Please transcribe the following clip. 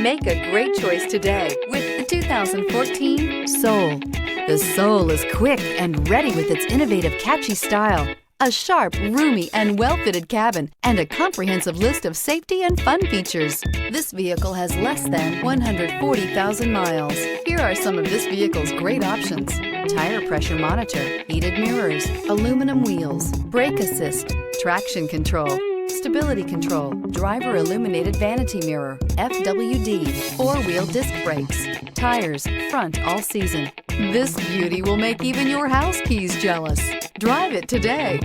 Make a great choice today with the 2014 Soul. The Soul is quick and ready with its innovative, catchy style, a sharp, roomy, and well-fitted cabin, and a comprehensive list of safety and fun features. This vehicle has less than 140,000 miles. Here are some of this vehicle's great options: tire pressure monitor, heated mirrors, aluminum wheels, brake assist, traction control, stability control, driver illuminated vanity mirror, FWD, four-wheel disc brakes, tires, front all season. This beauty will make even your house keys jealous. Drive it today.